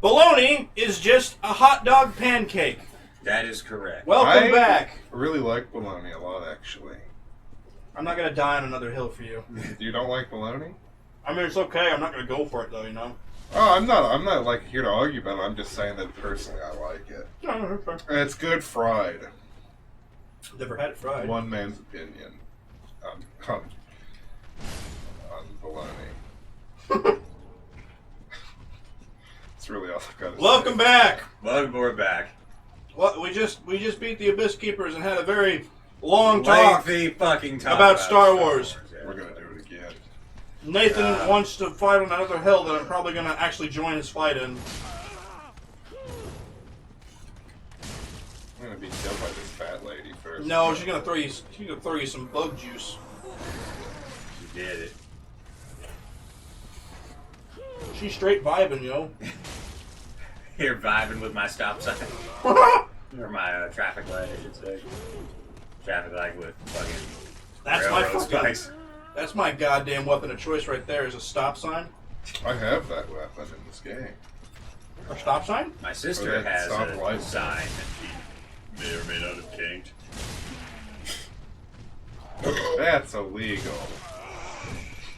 Bologna is just a hot dog pancake. That is correct. Welcome back. I really like bologna a lot, actually. I'm not gonna die on another hill for you. You don't like bologna? I mean, it's okay. I'm not gonna go for it though, you know. Oh, I'm not like here to argue about it. I'm just saying that personally I like it. No, fair. And it's good fried. Never had it fried. One man's opinion on bologna. It's really all I've got to say. Welcome back. We're back. Well, we just beat the Abyss Keepers and had a very long talk fucking talk about Star Wars. Yeah. We're gonna do it again. Nathan wants to fight on another hill that I'm probably gonna actually join his fight in. I'm gonna be killed by this fat lady first. No, she's gonna throw you. She's gonna throw you some bug juice. You did it. She's straight vibing, yo. You're vibing with my stop sign. Or my traffic light, I should say. Traffic light with fucking That's my railroad fucking. spikes. That's my goddamn weapon of choice right there. Is a stop sign. I have that weapon in this game. A stop sign? My sister that has stop a light. sign that she may or may not have kinked. That's illegal.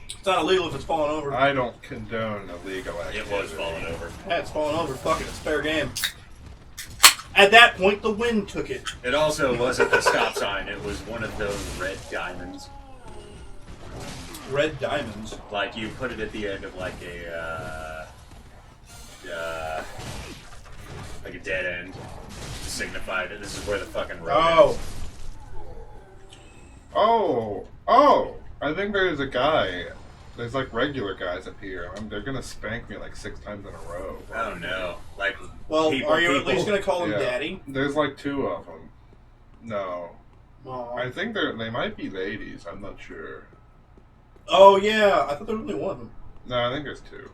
It's not illegal if it's falling over. I don't condone illegal activity. It was falling over. Yeah, it's falling over. Fuck it. It's fair game. At that point, the wind took it. It also wasn't the stop sign, it was one of those red diamonds. Red diamonds. Like you put it at the end of like a dead end to signify that this is where the fucking road is. Oh! I think there's a guy. There's like regular guys up here. They're gonna spank me like 6 times in a row. Oh no! Like, Well, are you at people. least gonna call him Yeah. Daddy? There's like 2 of them. No, Aw. I think they might be ladies. I'm not sure. Oh yeah, I thought there was only one of them. No, I think there's 2.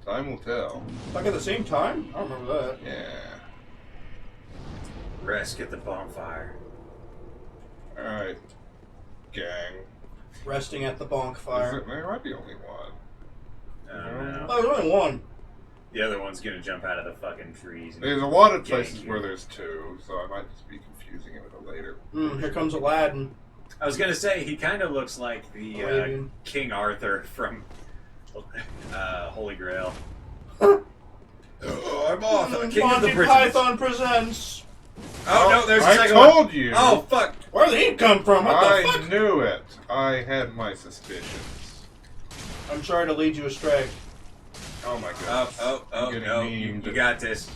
Time will tell. Like at the same time? I don't remember that. Yeah. Rest at the bonfire. All right, gang. Resting at the bonfire. There might be only one. I don't know. Oh, there's only one. The other one's gonna jump out of the fucking trees. And There's a lot of gank places you. where there's 2, so I might just be confusing it with a later. Here comes Aladdin. I was gonna say he kind of looks like the Arabian. King Arthur from Holy Grail. I'm Arthur, King of Monty the Britons. Python presents. Oh no, there's the I second told one. you. Oh fuck! Where did he come from? What the I fuck? knew it. I had my suspicions. I'm sorry to lead you astray. Oh my god. Oh I'm getting no! memed. You got this.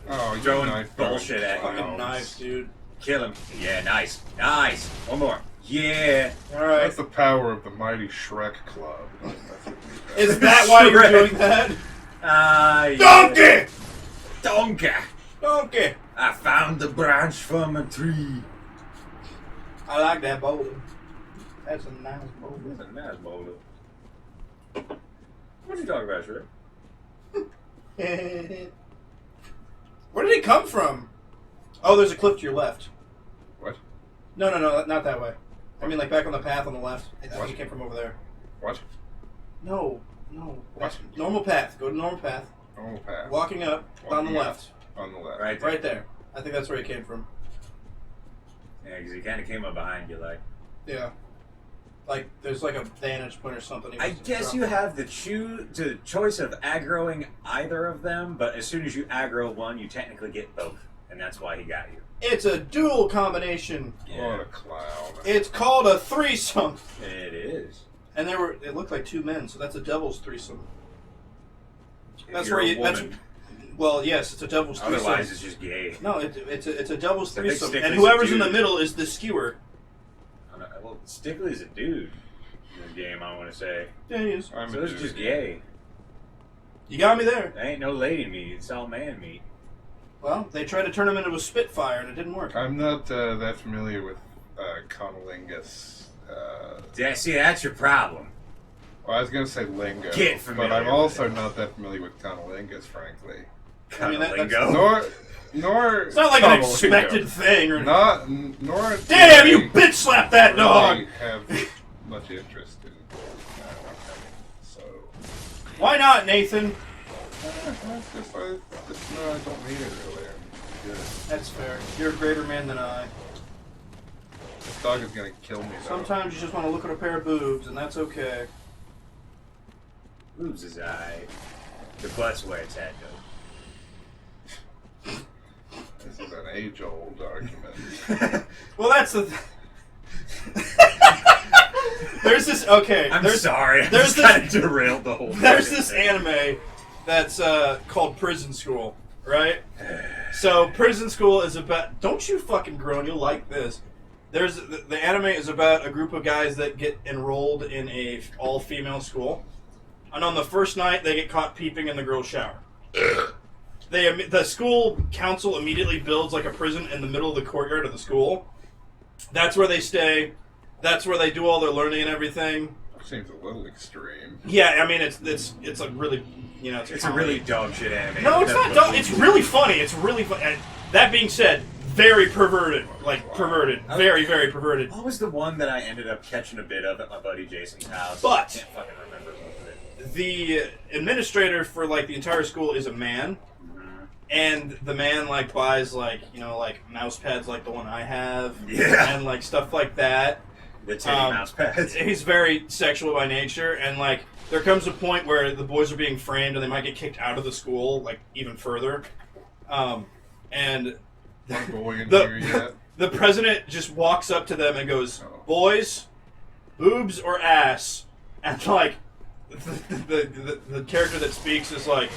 Oh, you Throwing knife bullshit at throwing you. Fucking clowns. knife, dude. Kill him. Yeah, nice. One more. Yeah. Alright. That's the power of the mighty Shrek Club. That's what we Is that why you're Shrek. doing that? Yeah. Donkey! Donkey! Donkey! I found the branch from a tree. I like that boulder. That's a nice boulder. That's a nice boulder. What you talking about, Shrek? Where did he come from? Oh, there's a cliff to your left. What? No, not that way. I mean, like back on the path on the left. I think he came from over there. What? No. What? Normal path. Go to normal path. Normal path. Walking up on the Walking up. left. On the left. Right there. Right there. I think that's where he came from. Yeah, because he kind of came up behind you, like. Yeah. Like, there's like a vantage point or something. He I must have guess dropped. you have the choice of aggroing either of them, but as soon as you aggro one, you technically get both, and that's why he got you. It's a dual combination. What a clown. It's called a threesome. It is. And it looked like 2 men, so that's a devil's threesome. That's You're where a you. That's, woman. well, yes, it's a devil's threesome. Otherwise, it's just gay. No, it's a devil's I think threesome, Stickley's and a whoever's in the dude. middle is the skewer. Well, Stickley's a dude in this game, I want to say. Yeah, he is. I'm So a it's dude. just gay. You got me there. There ain't no lady meat, it's all man meat. Well, they tried to turn him into a Spitfire, and it didn't work. I'm not that familiar with conolingus. Yeah, see, that's your problem. Well, I was going to say lingo. Get but familiar I'm with also it. not that familiar with conolingus, frankly. I mean, that's- Cunnilingo. Nor It's not like an conolingo. expected thing. Or Nor damn, do you I bitch slap that dog! really have much interest in so. Why not, Nathan? No, I don't need it really. I'm good. That's fair. You're a greater man than I. This dog is gonna kill me though. Sometimes you just want to look at a pair of boobs, and that's okay. Boobs is eye. The butt's where it's at, though. This is an age-old argument. Well, that's the. There's this. Okay. I'm there's, sorry. I There's just kind of derailed the whole. There's this anime that's called Prison School, right? So Prison School is about. Don't you fucking groan? You'll like this. There's the anime is about a group of guys that get enrolled in a all-female school, and on the first night they get caught peeping in the girls' shower. The school council immediately builds like a prison in the middle of the courtyard of the school. That's where they stay. That's where they do all their learning and everything. Seems a little extreme. Yeah, I mean it's a really it's a really dog shit anime. No, it's not dog. It's really funny. It's really fun. And that being said, very perverted. Like perverted. Very, very perverted. What was the one that I ended up catching a bit of at my buddy Jason's house? But I can't fucking remember most of it. The administrator for like the entire school is a man. And the man like buys like mouse pads like the one I have, and like stuff like that. The titty mouse pads. He's very sexual by nature, and like there comes a point where the boys are being framed and they might get kicked out of the school like even further. And Not going in here yet. the president just walks up to them and goes, "Boys, boobs or ass?" And like the character that speaks is like,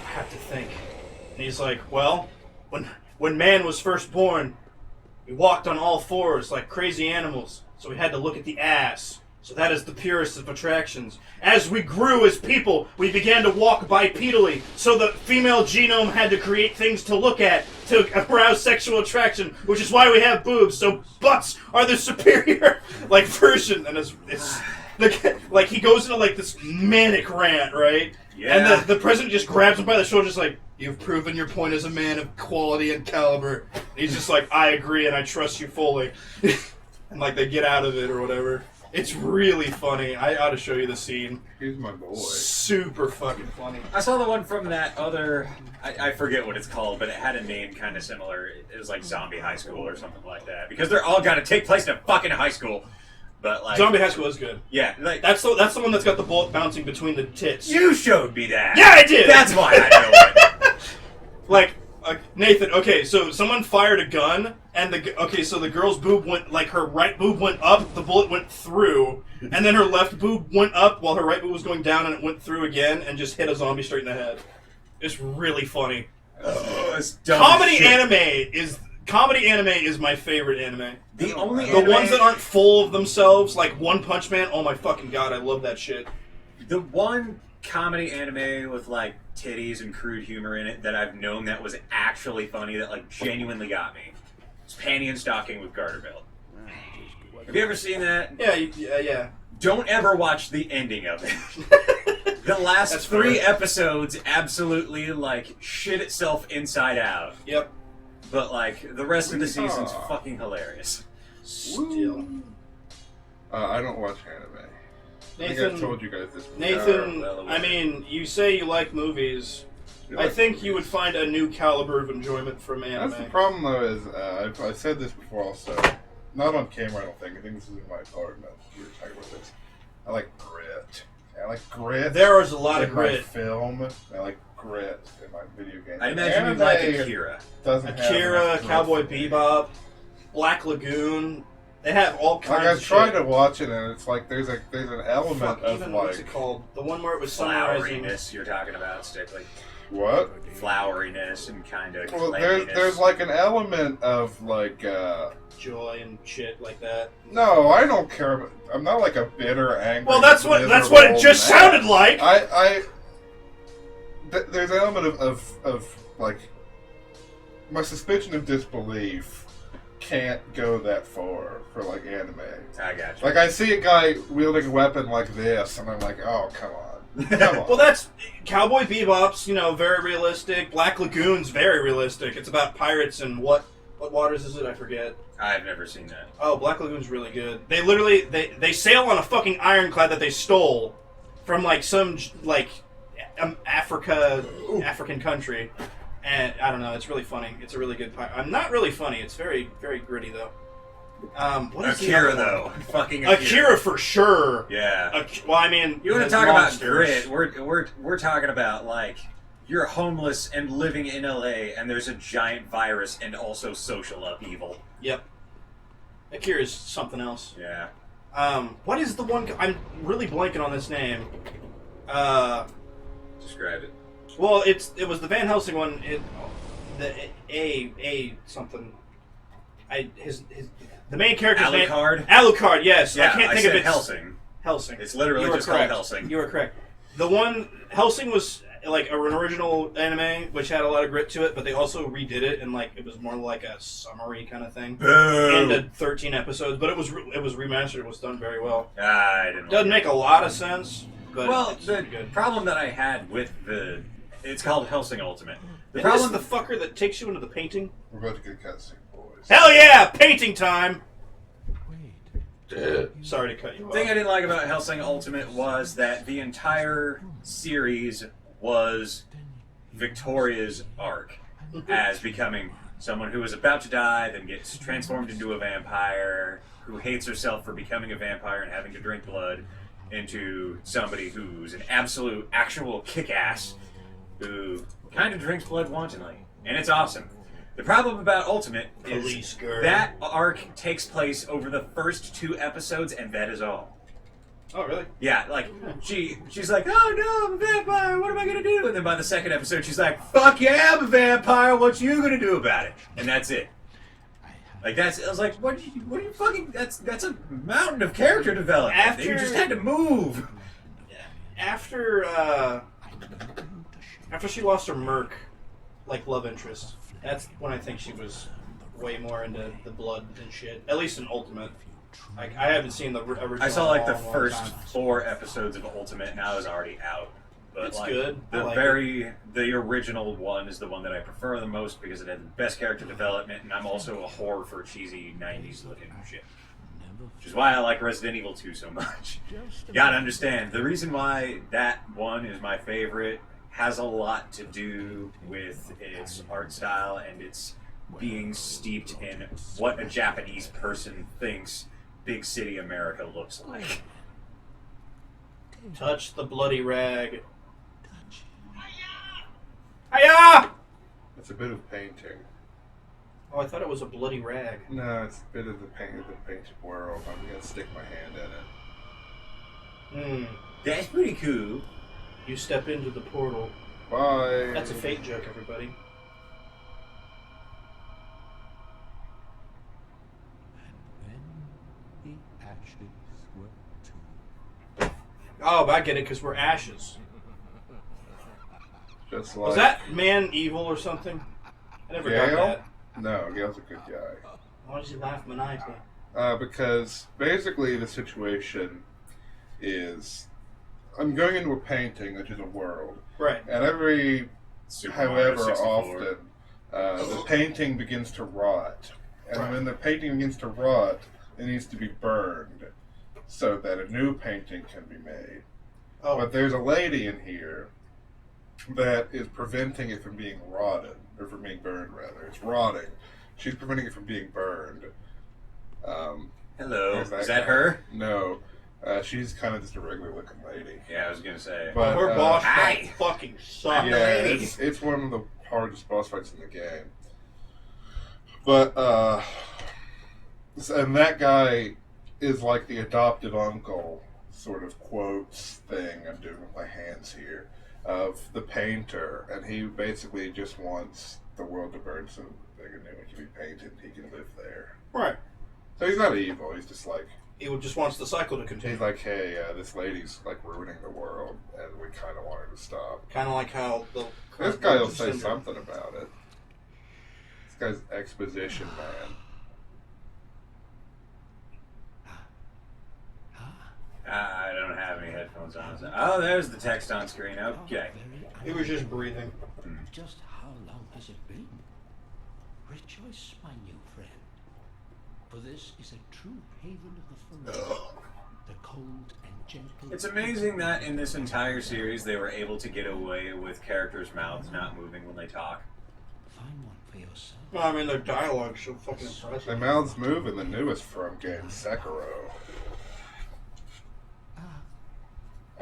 "I have to think." And he's like, "Well, when man was first born, we walked on all fours like crazy animals, so we had to look at the ass. So that is the purest of attractions. As we grew as people, we began to walk bipedally, so the female genome had to create things to look at to arouse sexual attraction, which is why we have boobs. So butts are the superior like version." And it's like he goes into like this manic rant, right? Yeah. And the president just grabs him by the shoulder, just like, "You've proven your point as a man of quality and caliber." And he's just like, "I agree, and I trust you fully." And like they get out of it or whatever. It's really funny. I ought to show you the scene. He's my boy. Super fucking funny. I saw the one from that other. I forget what it's called, but it had a name kind of similar. It was like Zombie High School or something like that. Because they're all got to take place in a fucking high school. But like Zombie High School is good. Yeah, like That's the one that's got the bullet bouncing between the tits. you showed me that. Yeah, I did. That's why I know it. Like Nathan, okay, so someone fired a gun, and so the girl's boob went, like, her right boob went up, the bullet went through, and then her left boob went up while her right boob was going down, and it went through again, and just hit a zombie straight in the head. It's really funny. It's dumb Comedy shit. anime is my favorite anime. The only The anime, ones that aren't full of themselves, like One Punch Man, oh my fucking god, I love that shit. the one comedy anime with like titties and crude humor in it that I've known that was actually funny, that like genuinely got me. It's Panty and Stocking with Garterville. Have you ever seen that? Yeah. Don't ever watch the ending of it. The last That's 3 fair. episodes absolutely like shit itself inside out. Yep. But like the rest of the season's fucking hilarious. Still. I don't watch anime. I think I've told you guys this before. Nathan, well aware. I mean, you say you like movies. You I like think movies. you would find a new caliber of enjoyment from anime. That's the problem, though, is I've said this before also. Not on camera, I don't think. I think this is in my apartment. We were talking about this. I like grit. I like grit. There is a lot of in grit. my film. I like grit in my video games. I imagine you like Akira. Doesn't have Akira, enough grit Cowboy for me. Bebop, Black Lagoon. They have all kinds Like, of I've tried shit. to watch it, and it's like there's an element Fuck, of even, like what's it called? The one where it was summarizing. Floweriness you're talking about, Stickley. what? Floweriness and kind of Well, there's like an element of like Joy and shit like that. no, I don't care. About, I'm not like a bitter, angry. Well, that's what it miserable just man. sounded like. There's an element of like my suspicion of disbelief can't go that far for like anime. I got you. Like I see a guy wielding a weapon like this, and I'm like, oh come on, come on. Well, that's Cowboy Bebop's, very realistic. Black Lagoon's very realistic. It's about pirates and what waters is it? I forget. I've never seen that. Oh, Black Lagoon's really good. They literally they sail on a fucking ironclad that they stole from like some like African country, and I don't know. It's really funny. It's a really good pirate. I'm not really funny. It's very, very gritty though. What is Akira the other though, one? fucking Akira for sure. Yeah. Well, I mean, You want to there's talk monsters. about grit? We're talking about like you're homeless and living in LA, and there's a giant virus and also social upheaval. Yep. Akira's something else. Yeah. What is the one? I'm really blanking on this name. Describe it. Well, it was the Van Helsing one. Something. The main character's name. Alucard. Alucard. Yes. Yeah, I can't think said of it. Helsing. Helsing. It's literally You were just correct. called Helsing. You were correct. The one Helsing was like an original anime, which had a lot of grit to it, but they also redid it, and like it was more like a summary kind of thing. Boo! Into 13 episodes, but it was remastered. It was done very well. I didn't. Doesn't make a lot of sense, but Well, it's the good. problem that I had with it's called Helsing Ultimate. The Isn't this problem, the fucker that takes you into the painting? We're about to get cutscene, boys. Hell yeah, painting time! Wait. Sorry to cut you the off. thing I didn't like about Helsing Ultimate was that the entire series was Victoria's arc as becoming someone who is about to die, then gets transformed into a vampire, who hates herself for becoming a vampire and having to drink blood, into somebody who's an absolute, actual kick-ass, who kind of drinks blood wantonly. And it's awesome. The problem about Ultimate Police is girl. that arc takes place over the first 2 episodes, and that is all. Oh, really? Yeah, like, she's like, oh no, I'm a vampire, what am I gonna do? And then by the second episode, she's like, fuck yeah, I'm a vampire, what you gonna do about it? And that's it. Like, I was like, what are you fucking, that's a mountain of character development. You just had to move. After she lost her Merc, like, love interest, that's when I think she was way more into the blood and shit. At least in Ultimate. Like, I haven't seen the original. I saw like the long first time. 4 episodes of Ultimate, and I was already out. But It's like, good. I The like the original one is the one that I prefer the most because it had the best character development, and I'm also a whore for cheesy '90s looking shit. Which is why I like Resident Evil 2 so much. You gotta understand, the reason why that one is my favorite has a lot to do with its art style and its being steeped in what a Japanese person thinks big city America looks like. Touch the bloody rag. Hiya! It's a bit of painting. Oh, I thought it was a bloody rag. No, it's a bit of the painted world. I'm gonna stick my hand in it. That's pretty cool. You step into the portal. Bye. That's a fake joke, everybody. When the ashes were too. Oh, but I get it, because we're ashes. Just like Was that man evil or something? I never got Gale? that. No, Gale's a good guy. Why does he laugh maniacally? Because basically the situation is I'm going into a painting, which is a world, Right. and every Super Mario however 64. often the painting begins to rot, and Right. when the painting begins to rot, it needs to be burned so that a new painting can be made. Oh, But there's a lady in here that is preventing it from being rotted, or from being burned rather. It's rotting. She's preventing it from being burned. Hello. There's Is that guy. her? No. She's kind of just a regular looking lady. Yeah, I was gonna say. But her boss hi. fight fucking sucks. the yeah, lady. it's one of the hardest boss fights in the game. But and that guy is like the adopted uncle sort of quotes thing I'm doing with my hands here of the painter, and he basically just wants the world to burn so that a new one can be painted and he can live there. Right. So he's not evil. He's just like He just wants the cycle to he's continue. like, hey, this lady's like ruining the world, and we kind of want her to stop. Kind of like how the This guy will say syndrome- something about it. This guy's exposition man. I don't have any headphones on. Oh, there's the text on screen. Okay. He was just breathing. Just how long has it been? Rejoice, my new friend, for this is a true haven of the forest, the cold and gentle. It's amazing that in this entire series they were able to get away with characters' mouths not moving when they talk. Find one for yourself. Well, I mean, their dialogue's so fucking impressive. Their mouths move in the newest From game, Sekiro.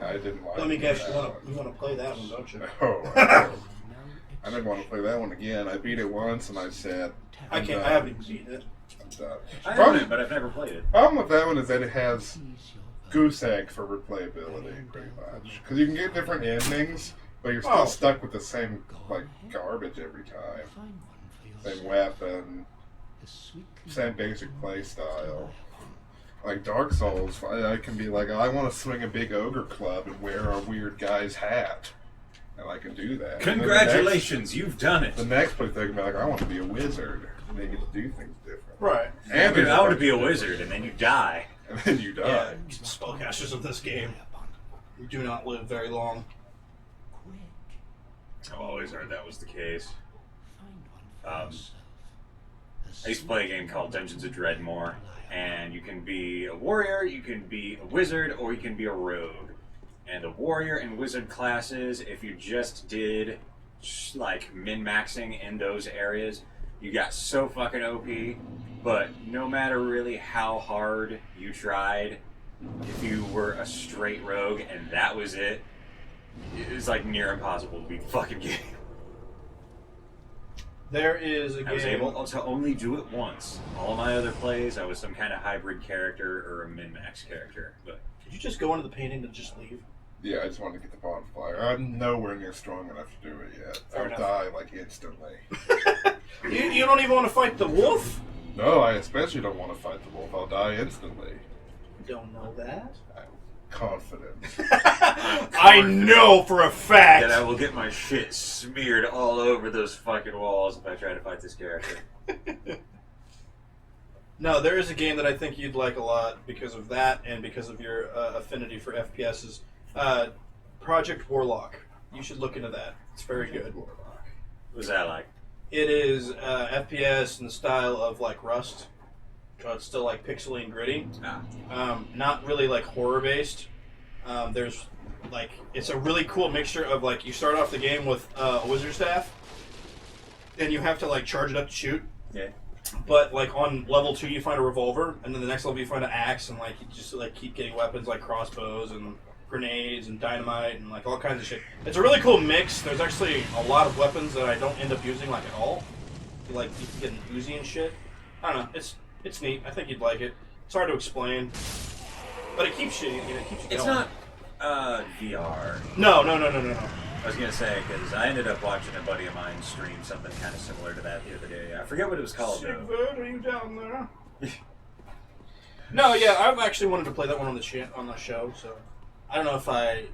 I didn't like Let me guess, that you want to play that one, don't you? one. Oh, I didn't want to play that one again. I beat it once and I said, I haven't even beaten it. I'm done. I own it, but I've never played it. Problem with that one is that it has goose egg for replayability, pretty much. Because you can get different endings, but you're still stuck with the same, like, garbage every time. Find one for Same yourself. weapon, The sweetly same basic play style. Like Dark Souls, I can be like, I want to swing a big ogre club and wear a weird guy's hat. And I can do that. Congratulations, you've done it. The next place they can be like, I want to be a wizard. And they get to do things different. Right. And I want to be a wizard, and then you die. And then you die. Yeah, spellcasters of this game. You do not live very long. quick. I've always heard that was the case. Find one for yourself. The I used to play a game called Dungeons of Dreadmore, and you can be a warrior, you can be a wizard, or you can be a rogue. And the warrior and wizard classes, if you just did like min-maxing in those areas, you got so fucking OP. But no matter really how hard you tried, if you were a straight rogue and that was it, it was like near impossible to beat the fucking game. There is a game. I was able to only do it once. All of my other plays, I was some kind of hybrid character or a min-max character. But Did you just go into the painting and just leave? Yeah, I just wanted to get the bonfire. I'm nowhere near strong enough to do it yet. Fair I'll enough. die like instantly. You don't even want to fight the wolf? No, I especially don't want to fight the wolf. I'll die instantly. Don't know that. I'm confident. I know for a fact. that I will get my shit smeared all over those fucking walls if I try to fight this character. No, there is a game that I think you'd like a lot because of that and because of your affinity for FPSs. Project Warlock. You should look into that. It's very good. What was that like? It is FPS in the style of like Rust. It's still like pixely and gritty. Not really like horror based. There's like it's a really cool mixture of like you start off the game with a wizard staff, and you have to like charge it up to shoot. Yeah. But like on level 2 you find a revolver, and then the next level you find an axe, and like you just like keep getting weapons like crossbows and grenades and dynamite and like all kinds of shit. It's a really cool mix. There's actually a lot of weapons that I don't end up using like at all. Like you can get an Uzi and shit. I don't know. It's neat. I think you'd like it. It's hard to explain, but it keeps you. It keeps you going. It's not VR. No. I was gonna say because I ended up watching a buddy of mine stream something kind of similar to that the other day. I forget what it was called though. Sigvard, are you down there? No, yeah, I've actually wanted to play that one on the show, so I don't know if I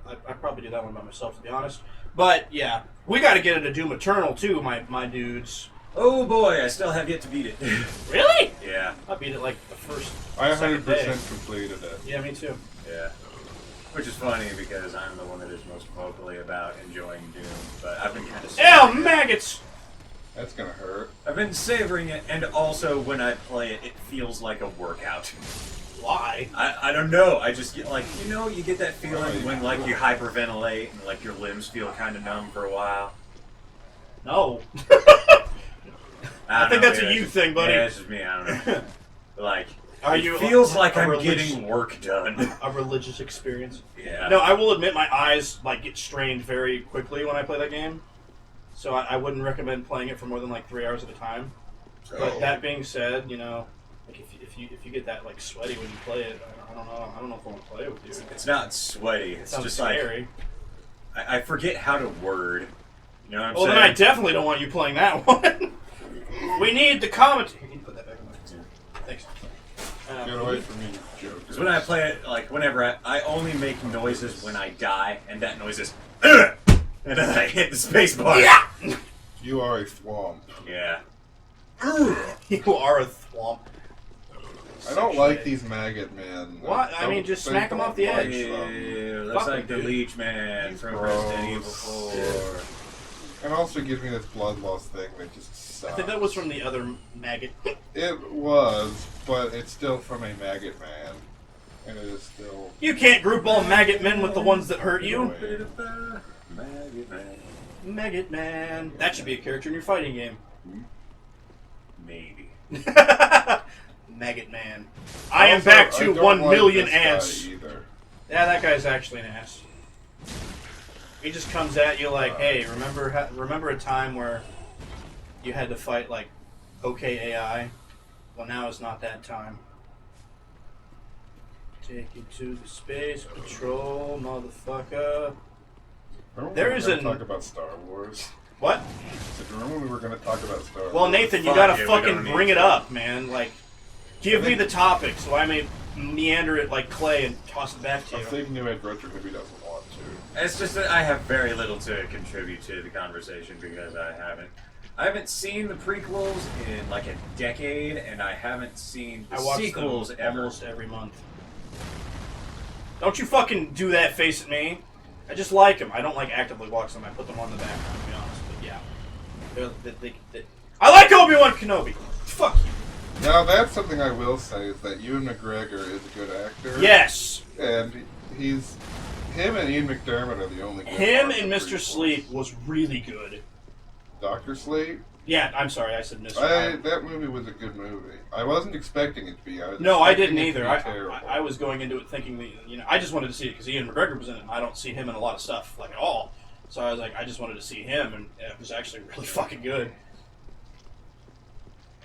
probably do that one by myself, to be honest. But yeah, we got to get into Doom Eternal too, my dudes. Oh boy, I still have yet to beat it. Really? Yeah. I beat it like the first. I second 100% day. completed it. Yeah, me too. Yeah. Which is funny because I'm the one that is most vocally about enjoying Doom, but I've been kind of Ew, maggots! That's gonna hurt. I've been savoring it, and also when I play it, it feels like a workout. Why? I don't know. I just get like, you get that feeling when like you hyperventilate and like your limbs feel kind of numb for a while. No. I think don't that's know, a you thing, buddy. Yeah, it's just me. I don't know. Like, You feels like a I'm religious- getting work done. a religious experience. Yeah. No, I will admit my eyes like get strained very quickly when I play that game, so I wouldn't recommend playing it for more than like 3 hours at a time. But that being said, like if you get that like sweaty when you play it, I don't know if I want to play it with you. It's not sweaty. It It's sounds just scary. like I forget how to word. You know what I'm Well, saying? then I definitely don't want you playing that one. We need the comment. You need to put that back in my. Thanks. Get away from me, joke. Because when I play it, like whenever I only make noises when I die, and that noise is, and then I hit the space bar. Yeah. You are a thwomp. Yeah. You are a thwomp. I don't like these maggot men. What? I mean, just smack them off the edge. Ew, looks Fuck like the dude. Leech Man from Gross. Resident Evil 4. And also gives me this blood loss thing that just sucks. I think that was from the other maggot. It was, but it's still from a maggot man. And it is still... You can't group all maggot men with the ones that hurt you. Maggot Man. Maggot Man. That should be a character in your fighting game. Maybe. Maggot Man. I am back to 1 million ants. Yeah, that guy's actually an ass. He just comes at you like, hey, remember a time where you had to fight like okay AI? Well, now is not that time. Take you to the space patrol, motherfucker. There is a talk about Star Wars. What? Remember when we were going to talk about Star Wars? Well, Nathan, you gotta fucking bring it up, man. Like, give me the topic so I may meander it like clay and toss it back to you. I think New Age Retro maybe doesn't want to. It's just that I have very little to contribute to the conversation because I haven't seen the prequels in like a decade, and I haven't seen the sequels ever. Almost every month. Don't you fucking do that face at me. I just like them. I don't like actively watch them. I put them on the background, to be honest. But yeah. I like Obi-Wan Kenobi. Fuck you. Now, that's something I will say, is that Ewan McGregor is a good actor. Yes! And him and Ian McDermott are the only good Him parts and of Mr. prequels. Sleep was really good. Dr. Sleep? Yeah, I'm sorry, I said Mr. That movie was a good movie. I wasn't expecting it to be. No, I didn't either. Terrible. I was going into it thinking that, I just wanted to see it because Ian McGregor was in it, and I don't see him in a lot of stuff, like, at all. So I was like, I just wanted to see him, and it was actually really fucking good.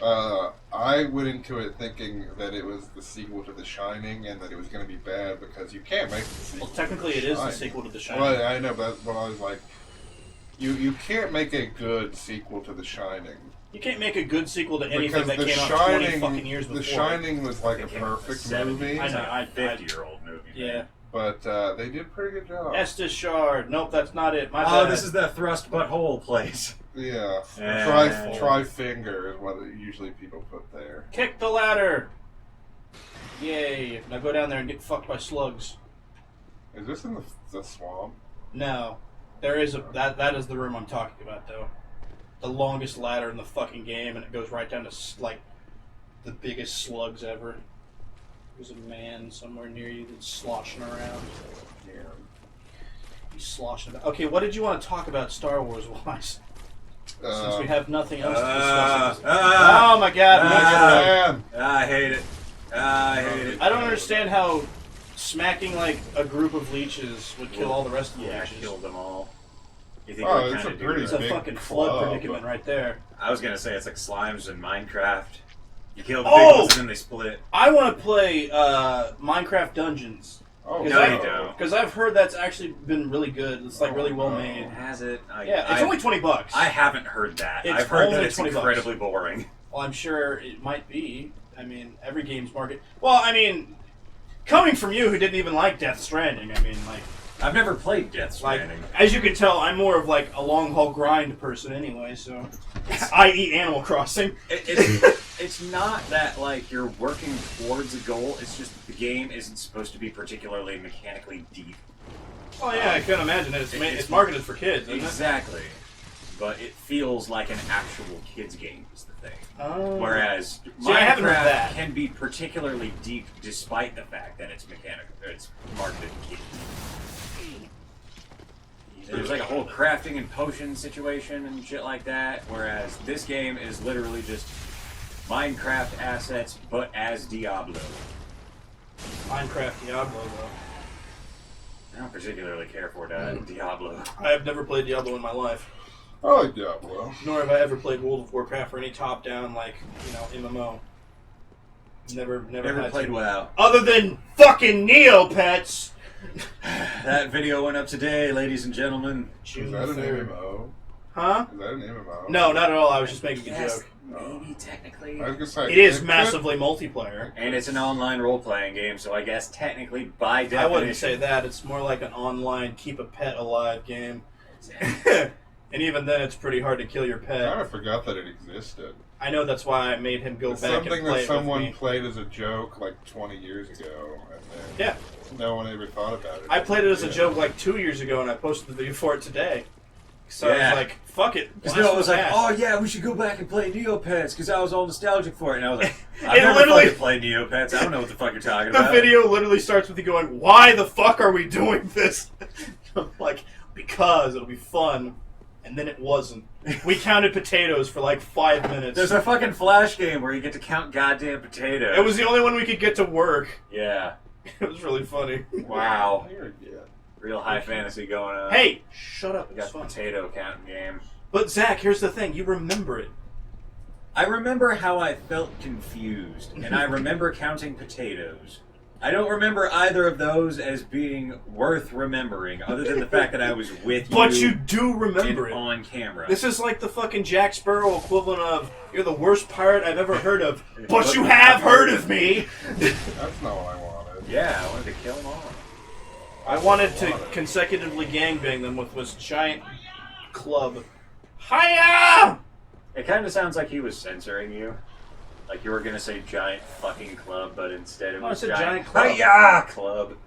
I went into it thinking that it was the sequel to The Shining and that it was going to be bad because you can't make the sequel. Well, technically it is the sequel to The Shining. Well, I know, but I was like, you can't make a good sequel to The Shining. You can't make a good sequel to anything that The came out Shining, 20 fucking years before. The Shining was like a perfect movie. I know, 50-year-old movie. Yeah. But they did a pretty good job. Estes Shard. Nope, that's not it. My bad. this is the thrust butthole place. Yeah. Yeah. Try finger is what usually people put there. Kick the ladder! Yay. Now go down there and get fucked by slugs. Is this in the swamp? No. There is that is the room I'm talking about, though. The longest ladder in the fucking game, and it goes right down to, like, the biggest slugs ever. There's a man somewhere near you that's sloshing around. Yeah. He's sloshing about. Okay, what did you want to talk about Star Wars-wise? Since we have nothing else to discuss. Oh my god. I hate it. I hate it. I don't understand how smacking like a group of leeches would kill all the rest of the Yeah, leeches. kill them all. You think Oh, we it's a kinda do pretty It's that? a big fucking flood club. predicament right there. I was gonna say it's like slimes in Minecraft. You kill the Oh! big ones and then they split. I want to play Minecraft Dungeons. Oh, No, you don't. Because I've heard that's actually been really good. It's like really well made. Has it? Yeah, it's only $20. I haven't heard that. It's I've heard that only it's $20. incredibly boring. Well, I'm sure it might be. I mean, every game's market. Well, I mean, coming from you who didn't even like Death Stranding, I mean, like, I've never played Death like Stranding. as you can tell, I'm more of like a long haul grind person anyway. So, i.e., Animal Crossing. It's not that like you're working towards a goal. It's just the game isn't supposed to be particularly mechanically deep. Oh yeah, I can imagine it. It's marketed for kids, isn't Exactly. But it feels like an actual kids game is the thing. Oh. Whereas See, I haven't heard Minecraft that. can be particularly deep despite the fact that it's mechanical. It's marketed to kids. There's like a whole crafting and potion situation and shit like that. Whereas this game is literally just Minecraft assets, but as Diablo. Minecraft Diablo though. I don't particularly care for Diablo. I have never played Diablo in my life. I like Diablo. Nor have I ever played World of Warcraft or any top-down, like, MMO. Never had played to. WoW. Other than fucking Neopets! That video went up today, ladies and gentlemen. Is that an MMO? Huh? Is that an MMO? No, not at all. I was just making a Yes, joke. maybe technically. I was gonna say It is could- massively multiplayer. And it's an online role-playing game, so I guess technically, by definition... I wouldn't say that. It's more like an online keep a pet alive game. And even then, it's pretty hard to kill your I pet. kind of forgot that it existed. I know that's why I made him go It's back and something play that it with someone me. played as a joke like 20 years ago, and then Yeah. no one ever thought about it. I played it as a Yeah. joke like 2 years ago, and I posted the video for it today. So I Yeah. was like, fuck it. Because Noah was like, Blast oh yeah, we should go back and play Neopets, because I was all nostalgic for it. And I was like, It I've never literally- fucking played Neopets. I don't know what the fuck you're talking The about. video literally starts with you going, why the fuck are we doing this? Like, because it'll be fun. And then it wasn't. We counted potatoes for like 5 minutes. There's a fucking Flash game where you get to count goddamn potatoes. It was the only one we could get to work. Yeah. It was really funny. Wow. You're good. Real high fantasy going on. Hey, shut up. We It's got the fun. potato counting game. But Zach, here's the thing. You remember it. I remember how I felt confused, and I remember counting potatoes. I don't remember either of those as being worth remembering, other than the fact that I was with you. But you do remember and it. on camera. This is like the fucking Jack Sparrow equivalent of, you're the worst pirate I've ever heard of, but you have heard of me. That's not what I wanted. Yeah, I wanted to kill them all. I wanted to consecutively gangbang them with this giant club. Hiya! It kind of sounds like he was censoring you. Like you were gonna say giant fucking club, but instead it No, I was said giant club. Hi-ya! Club.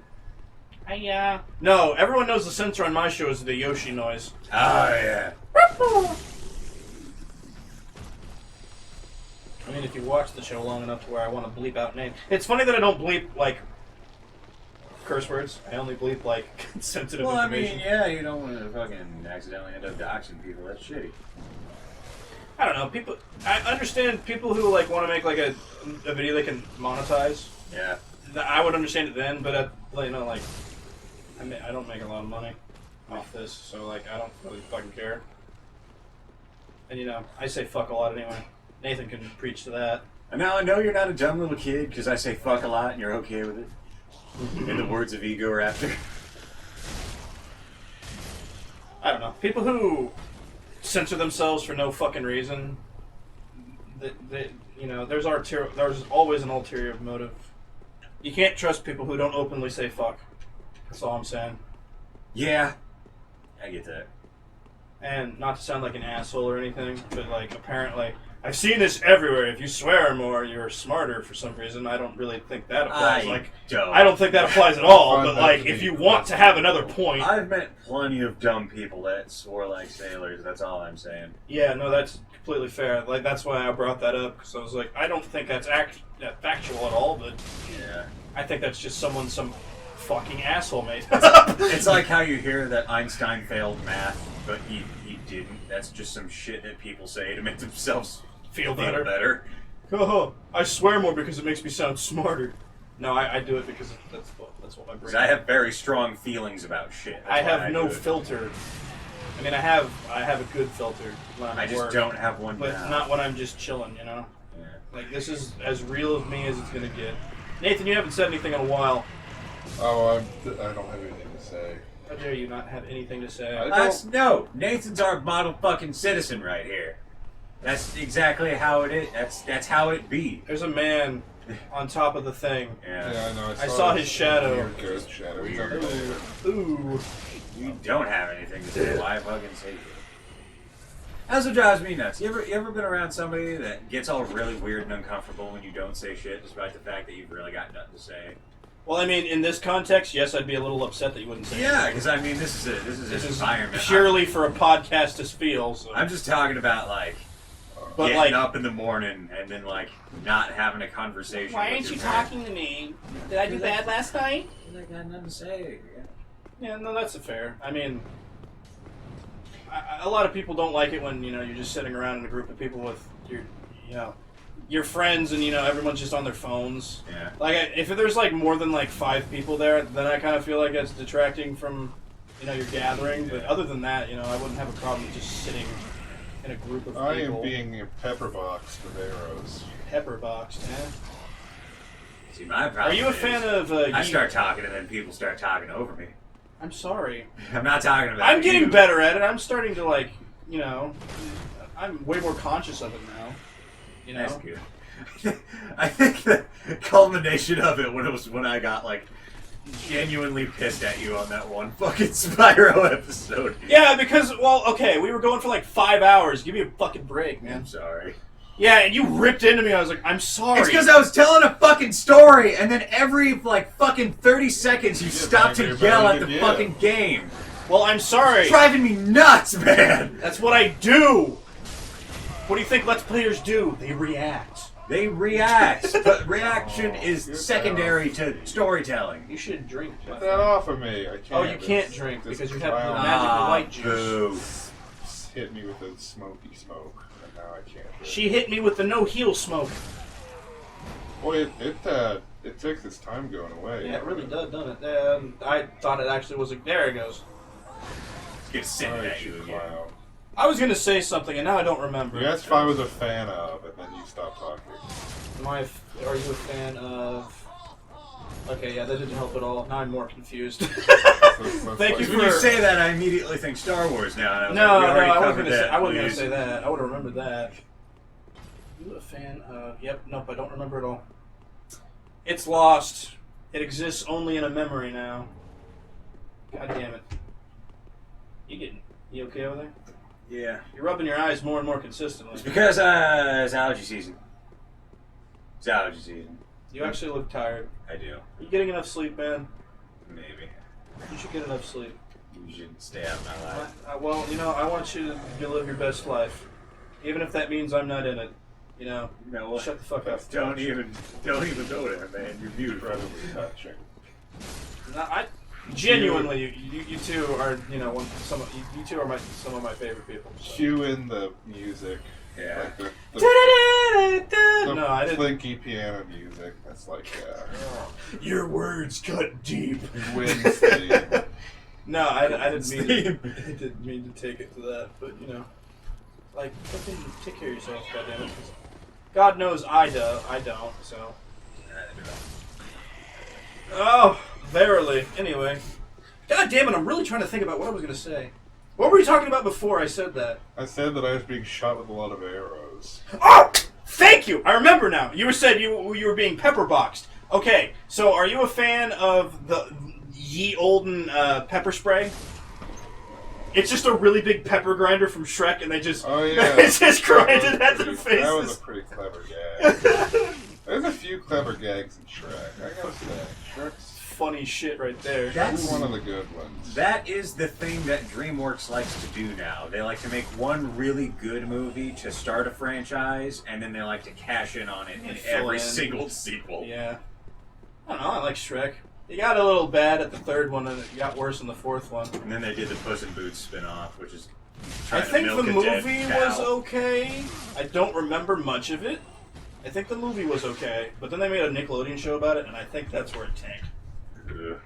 Hiya! No, everyone knows the censor on my show is the Yoshi noise. Oh yeah. I mean, if you watch the show long enough to where I want to bleep out names. It's funny that I don't bleep, like, curse words. I only bleep, like, sensitive Well, I information. mean, yeah, you don't want to fucking accidentally end up doxing people. That's shitty. I don't know. People, I understand people who, like, want to make, like, a video they can monetize. Yeah. I would understand it then, but, you know, like, I don't make a lot of money off this, so, like, I don't really fucking care. And, you know, I say fuck a lot anyway. Nathan can preach to that. And now I know you're not a dumb little kid because I say fuck a lot and you're okay with it. In the words of Ego Raptor. I don't know. People who censor themselves for no fucking reason, you know, there's always an ulterior motive. You can't trust people who don't openly say fuck. That's all I'm saying. Yeah. I get that. And not to sound like an asshole or anything, but, like, apparently, I've seen this everywhere. If you swear more, you're smarter for some reason. I don't really think that applies. I don't think that applies at all. But, like, if you want to have another point, I've met plenty of dumb people that swore like sailors. That's all I'm saying. yeah, no, that's completely fair. Like, that's why I brought that up, because I was like, I don't think that's factual at all. But Yeah. I think that's just some fucking asshole made. It's like how you hear that Einstein failed math, but he didn't. That's just some shit that people say to make themselves Feel better. better. I swear more because it makes me sound smarter. No, I do it because that's what my brain. Because I have very strong feelings about shit. That's I why have no do it. filter. I mean, I have a good filter when I'm I at just work, don't have one but now. not when I'm just chilling. You know, Yeah. like this is as real of me as it's gonna get. Nathan, you haven't said anything in a while. Oh, I don't have anything to say. How dare you not have anything to say? No, Nathan's our model fucking citizen right here. That's exactly how it is. That's how it be. There's a man on top of the thing. Yeah. Yeah, I know. I saw his shadow. Weird ghost shadow. He's Weird. over there. Ooh. You don't have anything to say. Why fucking say it? That's what drives me nuts. You ever been around somebody that gets all really weird and uncomfortable when you don't say shit, despite the fact that you've really got nothing to say? Well, I mean, in this context, yes, I'd be a little upset that you wouldn't say. Yeah, anything. because I mean, this is This an is environment. purely for a podcast to feel. So. I'm just talking about like But getting like, up in the morning and then like not having a conversation. why with aren't your you friend. talking to me? Did I do bad last night? I got nothing to say. Yeah, no, that's fair. I mean, a lot of people don't like it when, you know, you're just sitting around in a group of people with your friends and, you know, everyone's just on their phones. Yeah. Like, if there's, like, more than, like, 5 people there, then I kind of feel like it's detracting from, you know, your gathering. But other than that, you know, I wouldn't have a problem with just sitting in a group of I people. am being pepper boxed with arrows. Pepper boxed, eh? See, my problem Are you a is fan of, I start talking and then people start talking over me. I'm sorry. I'm not talking about I'm getting you. better at it. I'm starting to, like, you know, I'm way more conscious of it now. You know? That's good. I think the culmination of it was when I got like genuinely pissed at you on that one fucking Spyro episode. Yeah, because, well, okay, we were going for like 5 hours. Give me a fucking break, man. I'm sorry. Yeah, and you ripped into me. I was like, I'm sorry. It's because I was telling a fucking story, and then every like fucking 30 seconds you stop to you're yell very at the good, yeah. fucking game. Well, I'm sorry. It's driving me nuts, man. That's what I do. What do you think Let's Players do? They react. They react, but reaction is secondary to storytelling. You should drink. Get that off of me. I can't. Oh, you can't drink because you have the magical white juice. Boo. Hit me with the smoky smoke, and now I can't drink. She hit me with the no heel smoke. Boy, it takes its time going away. Yeah, it really does, doesn't it? I thought it actually was. There it goes. It's gonna send it at you again. Clown. I was gonna say something and now I don't remember. You asked if I was a fan of, and then you stopped talking. Are you a fan of? Okay, yeah, that didn't help at all. Now I'm more confused. Thank you When you say that, I immediately think Star Wars now. And No, like, we already I wasn't covered gonna say. that. I wasn't gonna Please. say that. I would have remembered that. You a fan of? Yep. Nope. I don't remember at all. It's lost. It exists only in a memory now. God damn it. You okay over there? Yeah. You're rubbing your eyes more and more consistently. It's because it's allergy season. It's allergy season. You actually look tired. I do. Are you getting enough sleep, man? Maybe. You should get enough sleep. You should stay out of my life. Well, you know, I want you to live your best life, even if that means I'm not in it. You know, No, well, shut the fuck up. Don't even go there, man. You're beautiful. Incredibly touching. No, I genuinely, you two are, you know, you two are some of my favorite people. So. Cue in the music. Yeah. Like the No, I didn't. Flinky piano music. That's like Your words cut deep. Wins theme. No, I didn't mean. I didn't mean to take it to that, but you know, like, fucking take care of yourself, goddammit. God knows I don't. So. Oh, verily. Anyway, God damn it! I'm really trying to think about what I was gonna say. What were you talking about before I said that? I said that I was being shot with a lot of arrows. Oh, thank you. I remember now. You said you were being pepper boxed. Okay, so are you a fan of the ye olden pepper spray? It's just a really big pepper grinder from Shrek, and they just it's just grinded at their faces. That was a pretty clever gag. There's a few clever gags in Shrek. I gotta say, Shrek's funny shit right there. That's one of the good ones. That is the thing that DreamWorks likes to do now. They like to make one really good movie to start a franchise, and then they like to cash in on it in every single sequel. Yeah. I don't know, I like Shrek. It got a little bad at the third one, and it got worse in the fourth one. And then they did the Puss in Boots spin-off, which is I think the movie was cow. okay. I don't remember much of it. I think the movie was okay, but then they made a Nickelodeon show about it, and I think that's where it tanked. Ugh.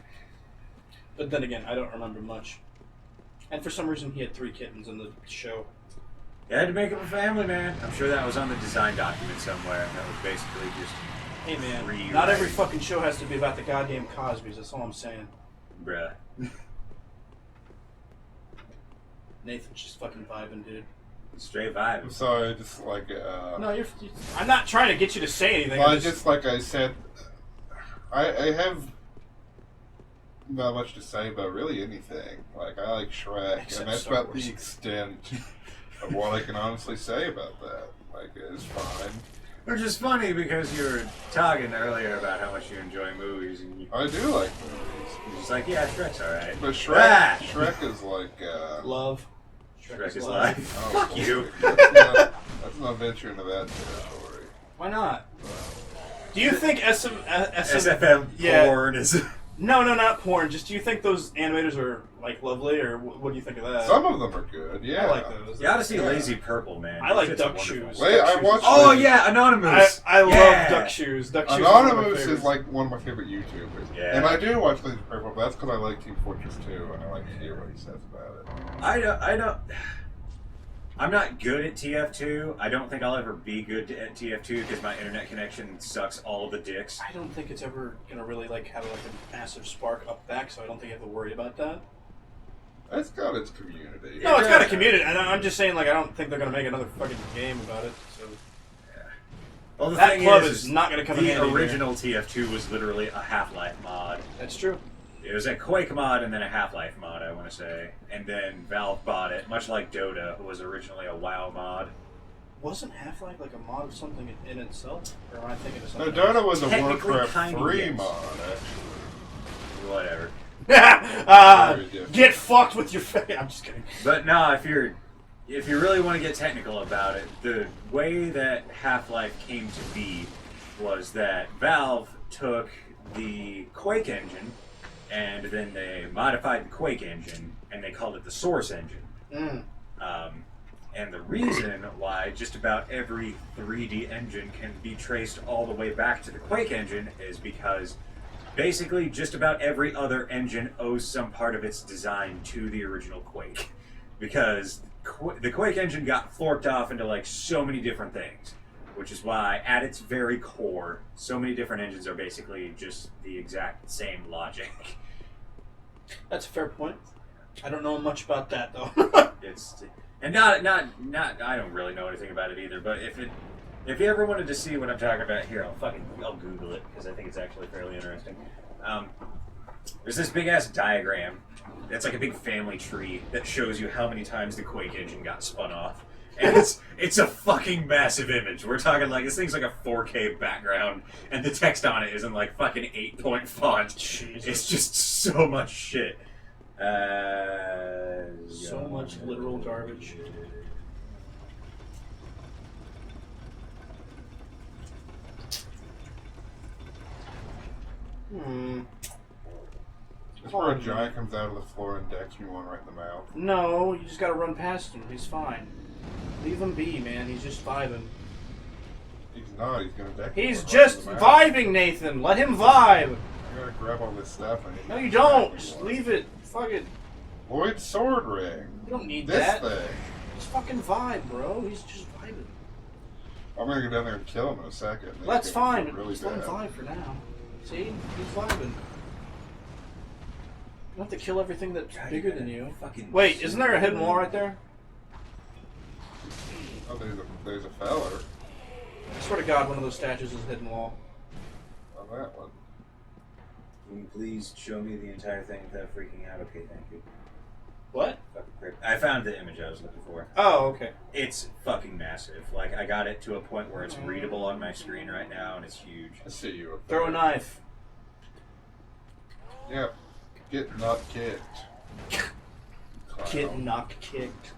But then again, I don't remember much. And for some reason, he had 3 kittens in the show. You had to make him a family, man. I'm sure that was on the design document somewhere. That was basically just... Hey man, Rewrite. not every fucking show has to be about the goddamn Cosbys, that's all I'm saying. Bruh. Nathan's just fucking vibing, dude. Straight I'm vibe. sorry, just like No, I'm not trying to get you to say anything. well, I'm just like I said, I have not much to say about really anything. Like, I like Shrek, Except and that's Star about Wars. the extent of what I can honestly say about that. Like, it's fine. Which is funny because you were talking earlier about how much you enjoy movies, and you I do like movies. you're just like, yeah, Shrek's alright. But Shrek, Ah! Shrek is like, Love. Shrek is life. oh, Fuck you. Let's not venture into that territory. Why not? Do you think SFM Yeah. porn is... No, not porn. Just do you think those animators are like lovely, or what do you think of that? Some of them are good, yeah. I like those. You ought to see Lazy Purple, man. I like It's Duck wonderful. Shoes. Wait, I Duck watched- Shoes. Oh, yeah, Anonymous. I Yeah. love Duck Shoes. Duck Shoes. Anonymous is like one of my favorite YouTubers. Yeah. And I do watch Lazy Purple, but that's because I like Team Fortress 2, and I like to hear what he says about it. I'm not good at TF2. I don't think I'll ever be good at TF2 because my internet connection sucks all of the dicks. I don't think it's ever gonna really like have like a massive spark up back, so I don't think you have to worry about that. It's got its community. No, it's got a community, and I'm just saying, like, I don't think they're gonna make another fucking game about it. So Well, the that thing club is is not gonna come in the handy here. original TF2 was literally a Half-Life mod. That's true. It was a Quake mod and then a Half-Life mod, I want to say. And then Valve bought it, much like Dota, who was originally a WoW mod. Wasn't Half-Life like a mod of something in itself, or am I thinking of No, something? Dota was a Technically, Warcraft kinda 3 yes. mod, actually. Whatever. Very different. Get fucked with your face. I'm just kidding. But no, if you really want to get technical about it, the way that Half-Life came to be was that Valve took the Quake engine and then they modified the Quake engine and they called it the Source engine. And the reason why just about every 3D engine can be traced all the way back to the Quake engine is because basically just about every other engine owes some part of its design to the original Quake. Because the Quake engine got forked off into like so many different things. Which is why, at its very core, so many different engines are basically just the exact same logic. That's a fair point. I don't know much about that though. And not I don't really know anything about it either. But if you ever wanted to see what I'm talking about here, I'll Google it because I think it's actually fairly interesting. There's this big ass diagram. That's like a big family tree that shows you how many times the Quake engine got spun off. And it's a fucking massive image. We're talking like this thing's like a 4K background, and the text on it is in like fucking 8-point font. Jesus. It's just so much shit. So much literal garbage. That's where a giant comes out of the floor and decks you one right in the mouth. No, you just gotta run past him. He's fine. Leave him be, man. He's just vibing. He's not. He's gonna deck you He's one just right in the mouth. vibing, Nathan. Let him vibe. You gotta grab all this stuff. And No, you don't. Just leave it. Fuck it. Lloyd sword ring. You don't need This that. thing. Just fucking vibe, bro. He's just vibing. I'm gonna go down there and kill him in a second. That's It's gonna fine. be really Just let him bad. vibe for now. See? He's vibing. You don't have to kill everything that's bigger than you. Wait, isn't there a hidden wall right there? Oh, there's a feller I swear to God, one of those statues is a hidden wall. on that one. Can you please show me the entire thing without freaking out? Okay, thank you. What? Fucking great. I found the image I was looking for. Oh, okay. It's fucking massive. Like, I got it to a point where it's readable on my screen right now, and it's huge. I see you up there. Throw a knife. Yep. Get not kicked. Get knocked kicked.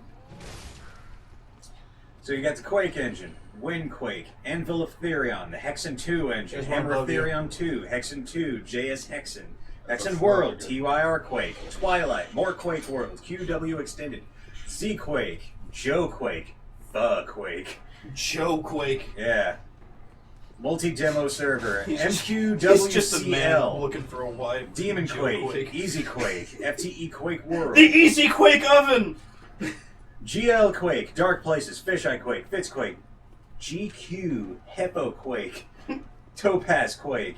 So you got the Quake engine, Windquake, Anvil of Therion, the Hexen 2 engine, There's one Hammer of above you. Therion 2, Hexen 2, JS Hexen, That's Hexen a World, slug. TYR Quake, Twilight, more Quake World, QW Extended, Z Quake, Joe Quake, The Quake, Joe Quake. yeah, multi-demo server, He's just a man MQWCL, looking for a wife. Demon Joe Quake, Easy Quake, FTE Quake World, The Easy Quake Oven! GL Quake, Dark Places, Fisheye Quake, Fitz Quake, GQ, Hippo Quake, Topaz Quake,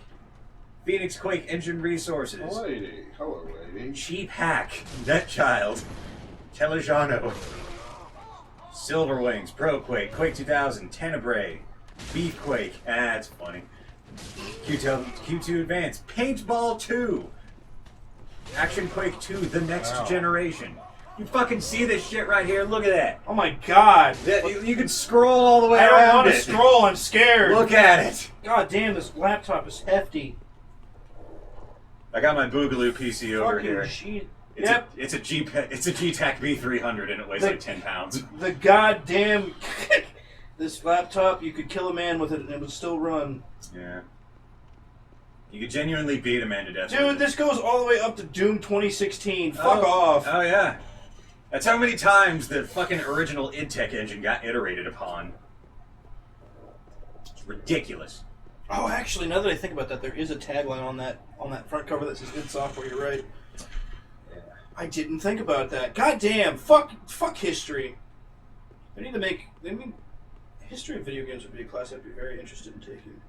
Phoenix Quake Engine Resources, Hello, lady. Cheap Hack, Net Child, Telejano, Silverwings, Pro Quake, Quake 2000, Tenebrae, Beef Quake, that's funny, Q2 Advance, Paintball 2, Action Quake 2, The Next Wow. Generation. You fucking see this shit right here? Look at that. Oh my God. You can scroll all the way I don't around want to it. scroll. I'm scared. Look at it. God damn, this laptop is hefty. I got my Boogaloo PC over Fucking here. shit. It's Yep. it's a GTAC B300 and it weighs like 10 pounds. The goddamn... This laptop, you could kill a man with it and it would still run. Yeah. You could genuinely beat a man to death. Dude, this goes all the way up to Doom 2016. Fuck off. Oh yeah. That's how many times the fucking original IdTech engine got iterated upon. It's ridiculous. Oh, actually, now that I think about that, there is a tagline on that front cover that says "id Software." You're right. Yeah. I didn't think about that. God damn, fuck history. They need history of video games would be a class I'd be very interested in taking.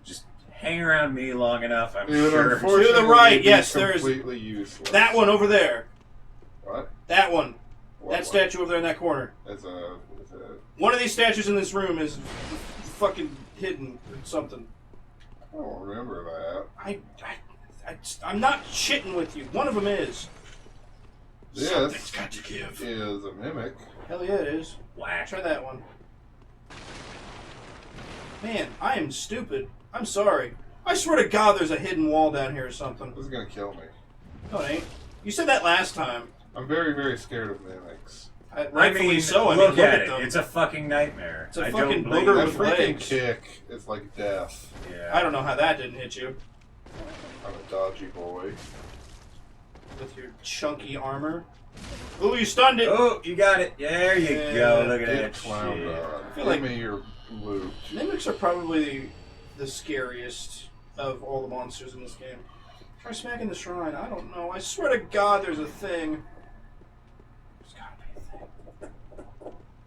Just hang around me long enough, I'm It would sure. unfortunately To the right, be yes, there is- completely useless. That one over there. What? That one. What That one? statue over there in that corner. It's a One of these statues in this room is fucking hidden or something. I don't remember that. I'm not shitting with you. One of them is. Something's This got to give. is a mimic. Hell yeah, it is. Whack. Try that one. Man, I am stupid. I'm sorry. I swear to God there's a hidden wall down here or something. This is gonna kill me. No, it ain't. You said that last time. I'm very, very scared of mimics. Rightfully so. I mean, look at them. it. It's a fucking nightmare. It's a I fucking don't blame booger That with you. freaking legs. kick is like death. Yeah. I don't know how that didn't hit you I'm a dodgy boy. with your chunky armor. Ooh, you stunned it. Oh, you got it. There you Yeah. go. Look at Get that clowned shit. on. I feel Give like- me your loot. Mimics are probably the scariest of all the monsters in this game. Try smacking the shrine. I don't know. I swear to God, there's a thing. There's gotta be a thing.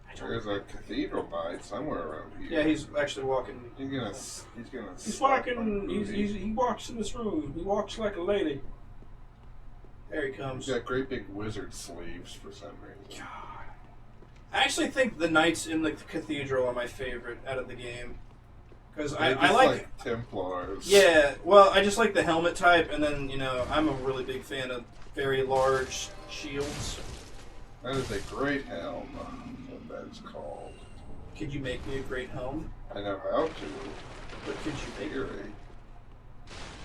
I don't. There's a cathedral knight somewhere around here. Yeah, he's actually walking. He's gonna. He's slap walking. my booty. He walks in this room. He walks like a lady. There he comes. He's got great big wizard sleeves for some reason. God. I actually think the knights in the cathedral are my favorite out of the game. Because They're I just like. Templars. Yeah, well, I just like the helmet type, and then, you know, I'm a really big fan of very large shields. That is a great helm. What that's called. Could you make me a great helm? I know how to. But could you In make it? theory.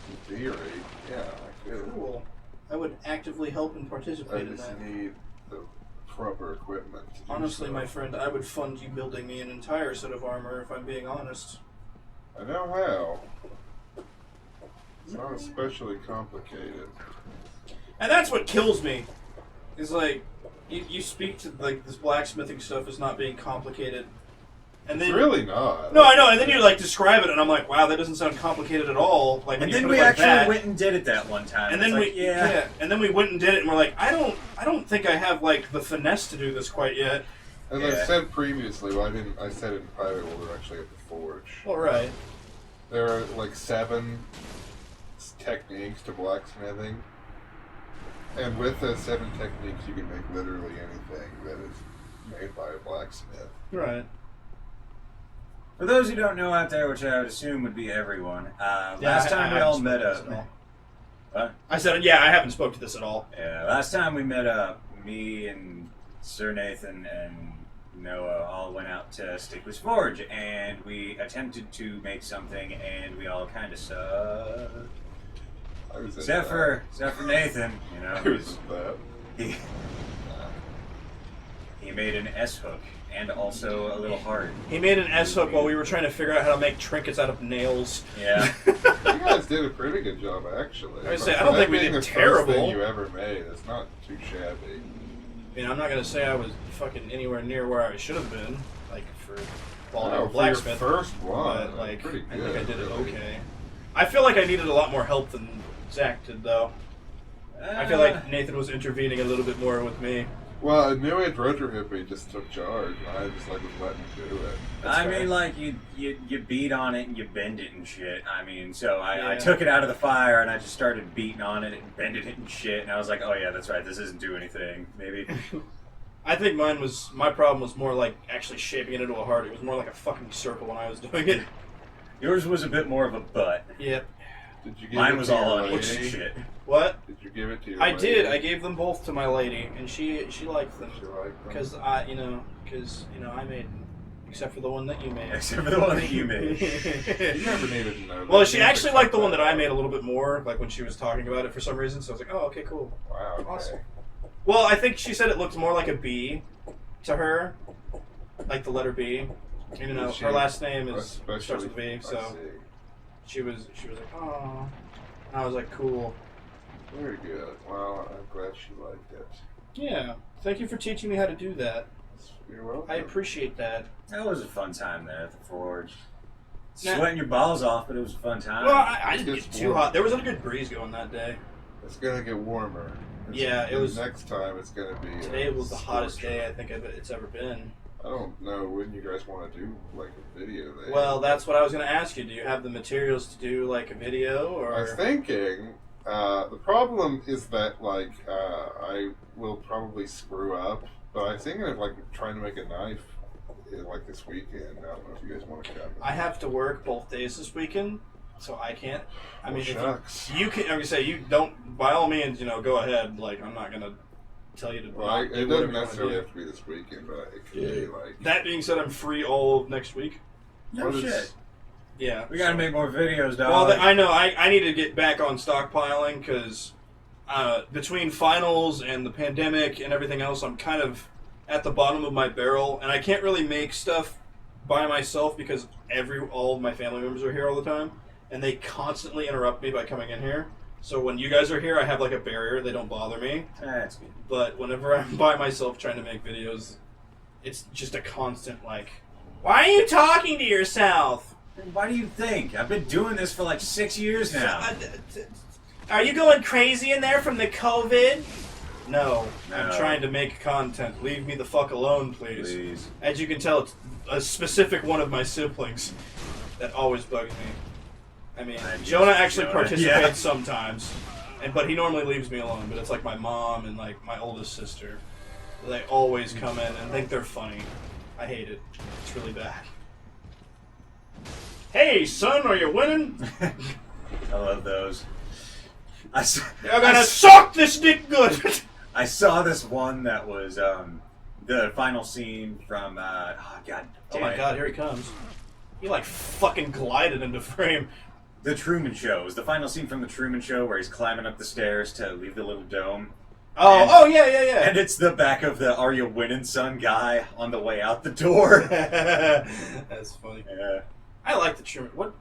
In theory, yeah, I could. Cool. I would actively help and I participate in just that. need the proper equipment to do Honestly, so. my friend, I would fund you building me an entire set of armor, if I'm being honest. I know how. It's not especially complicated. And that's what kills me. Is like, you speak to like this blacksmithing stuff as not being complicated, and then It's really not. no, I know, and then you like describe it, and I'm like, wow, that doesn't sound complicated at all. Like, when And you then put we it like actually that. went and did it that one time. And It's then like, we and then we went and did it, and we're like, I don't think I have like the finesse to do this quite yet. As Yeah. I said previously, well, I said it in private while we were actually at the forge. All right. There are like 7 techniques to blacksmithing. And with those 7 techniques, you can make literally anything that is made by a blacksmith. Right. For those who don't know out there, which I would assume would be everyone, last time we all met up. What? I said, yeah, I haven't spoke to this at all. Yeah, last time we met up, me and Sir Nathan and Noah all went out to Stickless Forge, and we attempted to make something, and we all kind of sucked. I was Except for Nathan, you know, I was in that. he made an S hook and also a little heart. He made an S hook while we were trying to figure out how to make trinkets out of nails. Yeah. You guys did a pretty good job, actually. I would say, For I don't that think we being did the first terrible. thing you ever made. It's not too shabby. I mean, I'm not gonna say I was fucking anywhere near where I should have been, like for quality Wow, of for your blacksmith. first one, But like, pretty I good, think I did it really. okay. I feel like I needed a lot more help than Zach did, though. I feel like Nathan was intervening a little bit more with me. Well, a new age rotor hippie just took charge, and I just like was letting him do it. That's I fair. mean, like, you beat on it and you bend it and shit. I mean, so I Yeah. took it out of the fire and I just started beating on it and bending it and shit. And I was like, oh yeah, that's right, this doesn't do anything. Maybe. I think my problem was more like actually shaping it into a heart. It was more like a fucking circle when I was doing it. Yours was a bit more of a butt. Yep. Did you give Mine it was to all your on lady? and shit. What? Did you give it to your I lady? did. I gave them both to my lady, and she liked them She liked them? because I made them, except for the one that you made. Except for the one that you made. You never needed to know that. Well, she You have to actually cut liked the one that I out. made a little bit more, like when she was talking about it for some reason. So I was like, oh, okay, cool. Wow, okay. Awesome. Well, I think she said it looked more like a B to her, like the letter B. And, you know, She- her last name especially- starts with B, I so see. she was like, oh. And I was like, cool. Very good. Well, I'm glad she liked it. Yeah. Thank you for teaching me how to do that. You're welcome. I appreciate that. That was a fun time there at the forge. Nah. Sweating your balls off, but it was a fun time. Well, I didn't It's get too warm. hot. There was a good breeze going that day. It's gonna get warmer. Yeah, it was- Next time, it's gonna be. Today was the hottest scorcher. day I think it's ever been. I don't know when you guys want to do like a video. There. Well, that's what I was going to ask you. Do you have the materials to do like a video, or? I was thinking. The problem is that like I will probably screw up, but I was thinking of like trying to make a knife like this weekend. I don't know if you guys want to come. I have to work both days this weekend, so I can't. I mean, if shucks. you can. I'm gonna say you don't. By all means, go ahead. Like, I'm not gonna tell you to. Well, not it do doesn't whatever you wanna necessarily do. have to be this weekend, but it could be like. That being said, I'm free all of next week. no what is- shit. Yeah, We gotta so- make more videos, dog. Well, I know. I need to get back on stockpiling because between finals and the pandemic and everything else, I'm kind of at the bottom of my barrel, and I can't really make stuff by myself because all of my family members are here all the time, and they constantly interrupt me by coming in here. So when you guys are here, I have like a barrier; they don't bother me. That's good. But whenever I'm by myself trying to make videos, it's just a constant like, "Why are you talking to yourself? Why do you think? I've been doing this for like 6 years now. Are you going crazy in there from the COVID?" No, I'm No. trying to make content. Leave me the fuck alone, please. Please. As you can tell, it's a specific one of my siblings that always bugs me. I mean, Jonah actually Jonah, participates yeah. sometimes, but he normally leaves me alone. But it's like my mom and like my oldest sister. They always come in and think they're funny. I hate it. It's really bad. Hey, son, are you winning? I love those. I You're gonna suck this dick good. I saw this one that was the final scene from God Oh damn my it. god, here he comes. He like fucking glided into frame. The Truman Show. It was the final scene from The Truman Show where he's climbing up the stairs to leave the little dome. Oh, yeah. And it's the back of the Are You Winning Son guy on the way out the door. That's funny. Yeah. I like the Truman. What?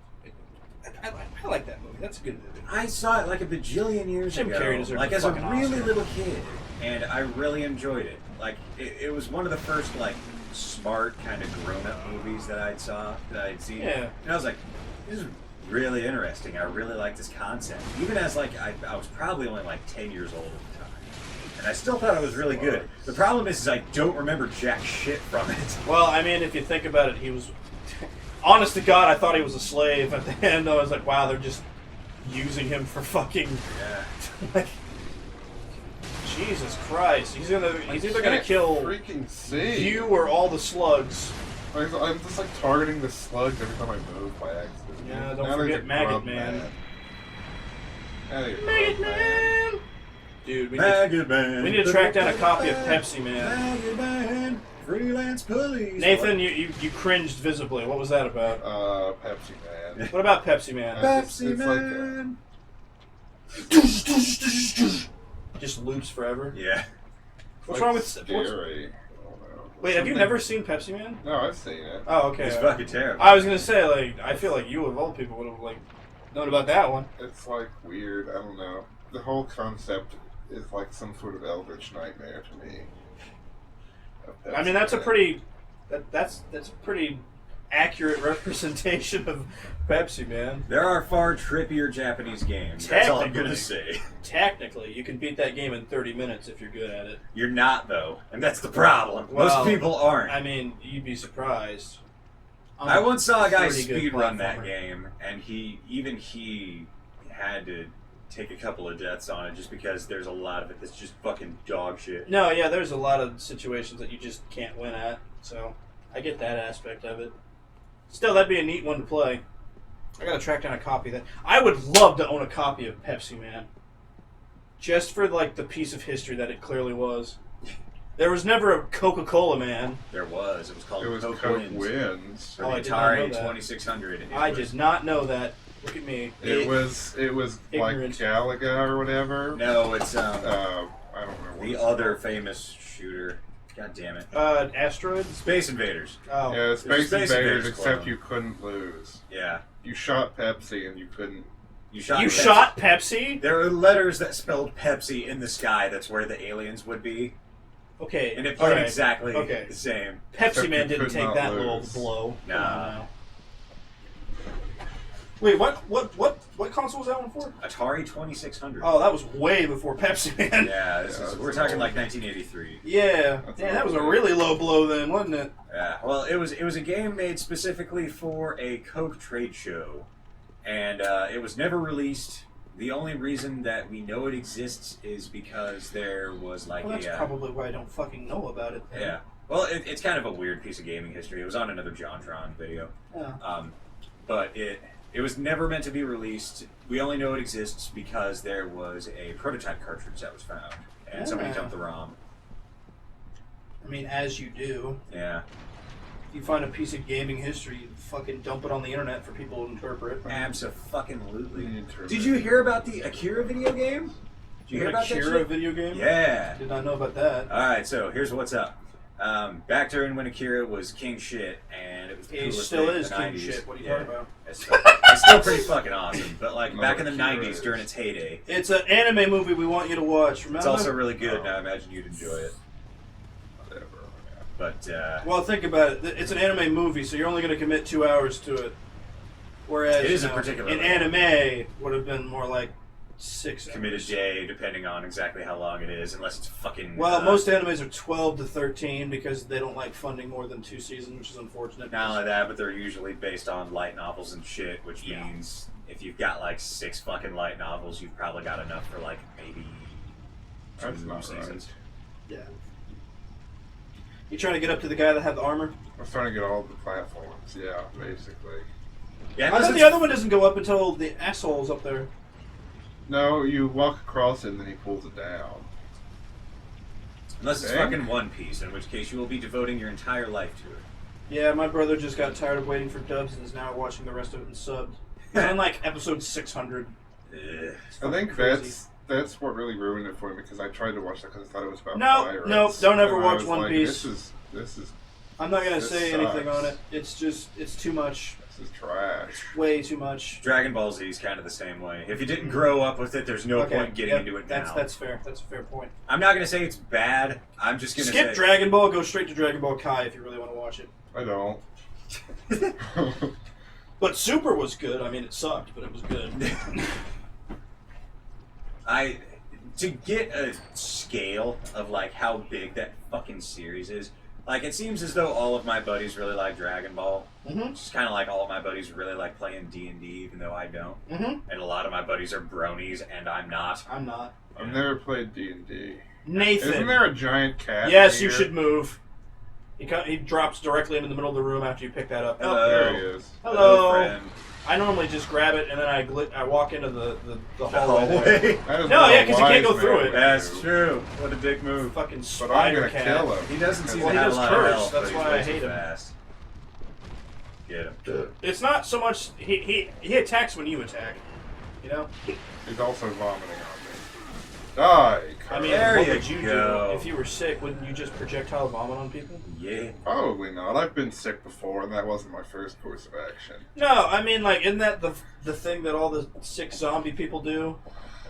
I like that movie. That's a good movie. I saw it like a bajillion years Jim ago. Carrey deserves like a as a fucking really Oscar. little kid. And I really enjoyed it. Like it was one of the first like smart kind of grown-up movies that I'd seen. Yeah. And I was like, this is really interesting. I really like this concept. Even as like I was probably only like 10 years old at the time. And I still thought it was really good. The problem is I don't remember jack shit from it. Well, I mean, if you think about it, he was. Honest to God, I thought he was a slave at the end. I was like, wow, they're just using him for fucking. Yeah. Like, Jesus Christ, he's either gonna Can't kill freaking see. you or all the slugs. I'm just like targeting the slugs every time I move by accident. Yeah, don't Now there's forget a Maggot grub Man. Now there's a Maggot grub Man! Dude, we need to track down a copy of Pepsi Man. Maggot Man, freelance police. Nathan, you cringed visibly. What was that about? Pepsi Man. What about Pepsi Man? Pepsi It's like Man. Just loops forever. Yeah. What's like wrong with scary? I don't know. Wait, have you Something- never seen Pepsi Man? No, I've seen it. Oh, okay. It's fucking terrible. I was gonna say, like, I feel like you of all people would have like known about that one. It's like weird. I don't know. The whole concept is like some sort of eldritch nightmare to me. of I Pepsi mean, that's a Man. pretty that's a pretty accurate representation of Pepsi Man. There are far trippier Japanese games. That's all I'm gonna Technically. say. Technically, you can beat that game in 30 minutes if you're good at it. You're not though, and that's the problem. Well, Most people aren't. I mean, you'd be surprised. I once saw a guy Pretty good speedrun that platformer. game, and he had to take a couple of deaths on it just because there's a lot of it that's just fucking dog shit. No, yeah, there's a lot of situations that you just can't win at, so I get that aspect of it. Still, that'd be a neat one to play. I gotta track down a copy of that. I would love to own a copy of Pepsi Man. Just for, like, the piece of history that it clearly was. There was never a Coca-Cola Man. There was. It was called It was Coke Coke Wins. Wins. For Oh, the I did not know Atari that. 2600. I did not know that. Look at me. It was Ignorant. like Galaga or whatever. No, it's I don't know. What the it's other called. famous shooter. God damn it. Asteroids? Space Invaders. Oh. Yeah, Space Space Invaders, Invaders except clone. you couldn't lose. Yeah. You shot Pepsi and you couldn't. You shot. You Pepsi. shot Pepsi? There are letters that spelled Pepsi in the sky. That's where the aliens would be, Okay. and it all played right. exactly Okay. the same. Pepsi Except Man you didn't could take not that little lose. blow. Nah. Come on now. Wait, what console was that one for? Atari 2600. Oh, that was way before Pepsi Man. Yeah, Yeah, we're talking like 1983. Yeah. That's Damn, that was a old. really low blow then, wasn't it? Yeah, well, it was a game made specifically for a Coke trade show, and it was never released. The only reason that we know it exists is because there was like Well, that's a probably why I don't fucking know about it. Then. yeah. Well, it's kind of a weird piece of gaming history. It was on another JonTron video, Yeah. but it was never meant to be released. We only know it exists because there was a prototype cartridge that was found, and somebody Yeah. dumped the ROM. I mean, as you do. Yeah. If you find a piece of gaming history, you fucking dump it on the internet for people to interpret. Abso-fucking-lutely. Internet. Did you hear about the Akira video game? Did you hear about that Akira shit? video game? Yeah. Did not know about that. Alright, so here's what's up. Back during when Akira was king shit, and it was the He coolest still thing in is the king 90s. shit. What are you Yeah. talking about? It's still pretty fucking awesome, but like No, back in the Akira 90s is. during its heyday, It's an anime movie we want you to watch. Remember? it's also really good, and I imagine you'd enjoy it. Whatever. But, Well, think about it. It's an anime movie, so you're only going to commit 2 hours to it. Whereas It is a you know, particular in length. anime would have been more like 6 committed hours. day, depending on exactly how long it is, unless it's fucking... Well, most animes are 12 to 13 because they don't like funding more than 2 seasons, which is unfortunate. Not only that, but they're usually based on light novels and shit, which Yeah. means if you've got like 6 fucking light novels, you've probably got enough for like maybe That's 2 not seasons. Yeah. You trying to get up to the guy that had the armor? I was trying to get all the platforms. Yeah, basically. Yeah, I unless thought the it's- other one doesn't go up until the asshole's up there. No, you walk across it and then he pulls it down. unless it's Dang. fucking One Piece, in which case you will be devoting your entire life to it. Yeah, my brother just got tired of waiting for dubs and is now watching the rest of it in subbed. He's on like episode 600. Ugh. It's I fucking think crazy. that's what really ruined it for me because I tried to watch that because I thought it was about No, pirates. no, don't ever And I watch was One like, Piece. This is I'm not gonna This say anything sucks. on it. It's too much. this is trash. Way too much. Dragon Ball Z is kind of the same way. If you didn't grow up with it, there's no point getting yep, into it that's, now. That's fair. That's a fair point. I'm not going to say it's bad. I'm just going to Skip say... Dragon Ball. Go straight to Dragon Ball Kai if you really want to watch it. I don't. But Super was good. I mean, it sucked, but it was good. To get a scale of like how big that fucking series is, like it seems as though all of my buddies really like Dragon Ball. Mm-hmm. It's kind of like all of my buddies really like playing D&D, even though I don't. Mm-hmm. And a lot of my buddies are bronies, and I'm not. I'm not. I've never played D&D. Nathan. Isn't there a giant cat? Yes, here? you should move. He drops directly into the middle of the room after you pick that up. Hello. Oh, There he is. hello. friend. I normally just grab it and then I walk into the The hallway. hallway. That is No, what yeah, a 'cause you can't wise go through man it. would That's do. true. What a dick move. Fucking But I'm spider gonna cat. kill him. He doesn't seem Well, to he have a does lot curse, of health, that's but he's why I way too hate him. fast. Get him. It's not so much he attacks when you attack. You know? He's also vomiting on me. Die, I mean, There what you would you go. do if you were sick? Wouldn't you just projectile vomit on people? Yeah. Probably not. I've been sick before, and that wasn't my first course of action. No, I mean, like, isn't that the thing that all the sick zombie people do?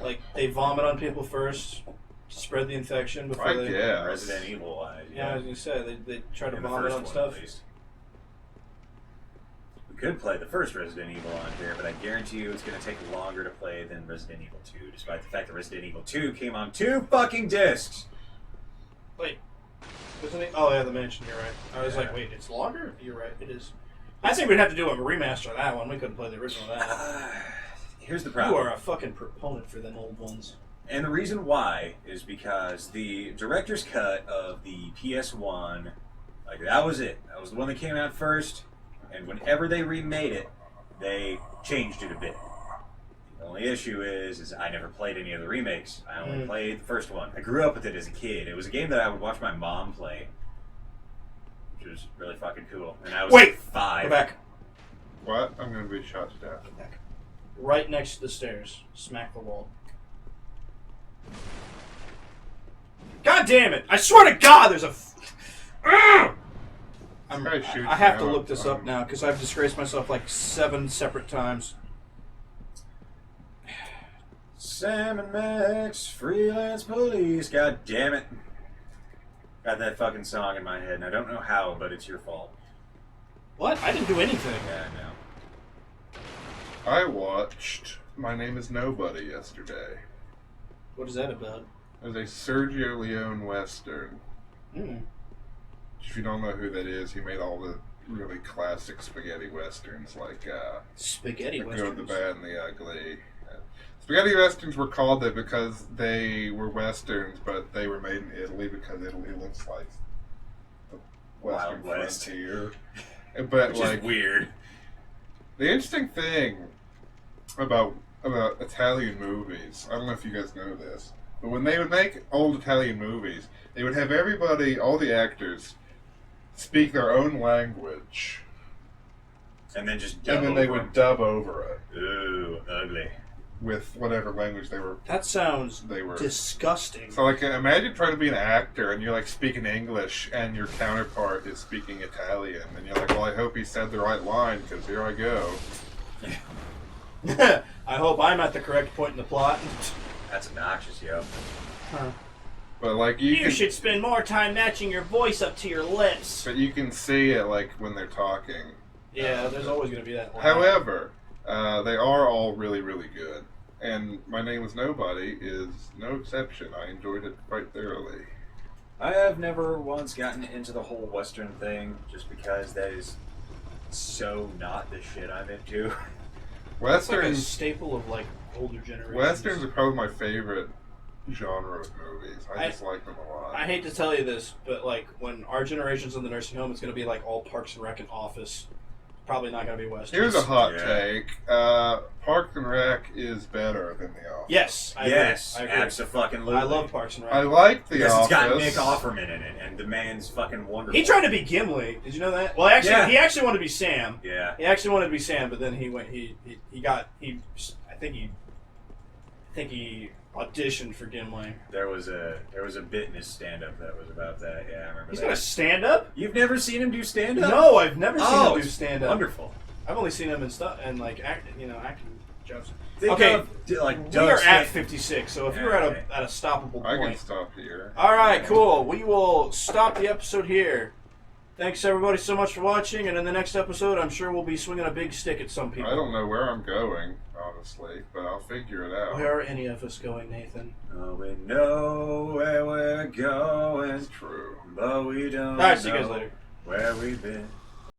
Like, they vomit on people first to spread the infection before I they. guess. Resident Evil wise. Yeah, I was gonna say they try to In the vomit first on one, stuff. at least. We could play the first Resident Evil on here, but I guarantee you it's going to take longer to play than Resident Evil 2, despite the fact that Resident Evil 2 came on 2 fucking discs. Wait, isn't it? Oh yeah, the mansion. You're right. I was like, Yeah. wait, it's longer. You're right. It is. I think we'd have to do a remaster of that one. We couldn't play the original of that. Here's the You problem. are a fucking proponent for them old ones. And the reason why is because the director's cut of the PS1, like that was it. That was the one that came out first. And whenever they remade it, they changed it a bit. The only issue is I never played any of the remakes. I only played the first one. I grew up with it as a kid. It was a game that I would watch my mom play, which was really fucking cool. And I was Wait! 5. Go back. What? I'm gonna be shot to death. Go back. Right next to the stairs. Smack the wall. God damn it! I swear to God, there's a. This guy shoots I have to down. look this up now because I've disgraced myself like 7 separate times. Sam and Max, freelance police. God damn it. Got that fucking song in my head, and I don't know how, but it's your fault. What? I didn't do anything. Yeah, I know. I watched My Name is Nobody yesterday. What is that about? It was a Sergio Leone Western. Hmm. If you don't know who that is, he made all the really classic spaghetti westerns like Spaghetti The Good, westerns. the Bad, and the Ugly. Spaghetti westerns were called that because they were westerns, but they were made in Italy because Italy looks like the western Wild West. frontier. But Which like is weird. the interesting thing about Italian movies, I don't know if you guys know this, but when they would make old Italian movies, they would have everybody, all the actors, speak their own language, And then just dub and then they over would dub over it. them. Ooh, ugly. with whatever language That sounds they were. disgusting. So, like, imagine trying to be an actor and you're, like, speaking English and your counterpart is speaking Italian. And you're like, well, I hope he said the right line because here I go. I hope I'm at the correct point in the plot. That's obnoxious, yo. Huh. But, like, You should spend more time matching your voice up to your lips. But you can see it, like, when they're talking. Yeah, there's always going to be that line. However, they are all really, really good. And My Name is Nobody is no exception. I enjoyed it quite thoroughly. I have never once gotten into the whole Western thing just because that is so not the shit I'm into. It's like a Westerns, staple of like older generations. Westerns are probably my favorite genre of movies. I just like them a lot. I hate to tell you this, but like when our generation's in the nursing home, it's going to be like all Parks and Rec and Office. Probably not going to be Westerns. Here's a hot Yeah. take. Parks and Rec is better than The Office. Yes, I Yes, agree. absolutely. I love Parks and Rec. I like The because Office. it's got Nick Offerman in it, and the man's fucking wonderful. He tried to be Gimli. Did you know that? Well, actually, Yeah. he actually wanted to be Sam. Yeah. He actually wanted to be Sam, but then he went. I think he auditioned for Gimli. There was a bit in his stand-up that was about that. Yeah, I remember He's that. got a stand-up. You've never seen him do stand-up? No, I've never seen him do it's stand-up. wonderful. I've only seen him in stuff and like acting jobs. Think Okay, of, like We Doug are at Stan- 56, so if Yeah, you're at okay. a stoppable I can point. stop here. All right, cool. We will stop the episode here. Thanks everybody so much for watching, and in the next episode, I'm sure we'll be swinging a big stick at some people. I don't know where I'm going, honestly, but I'll figure it out. Where are any of us going, Nathan? Oh, we know where we're going, It's true. but we don't All right, see you guys know later. where we've been.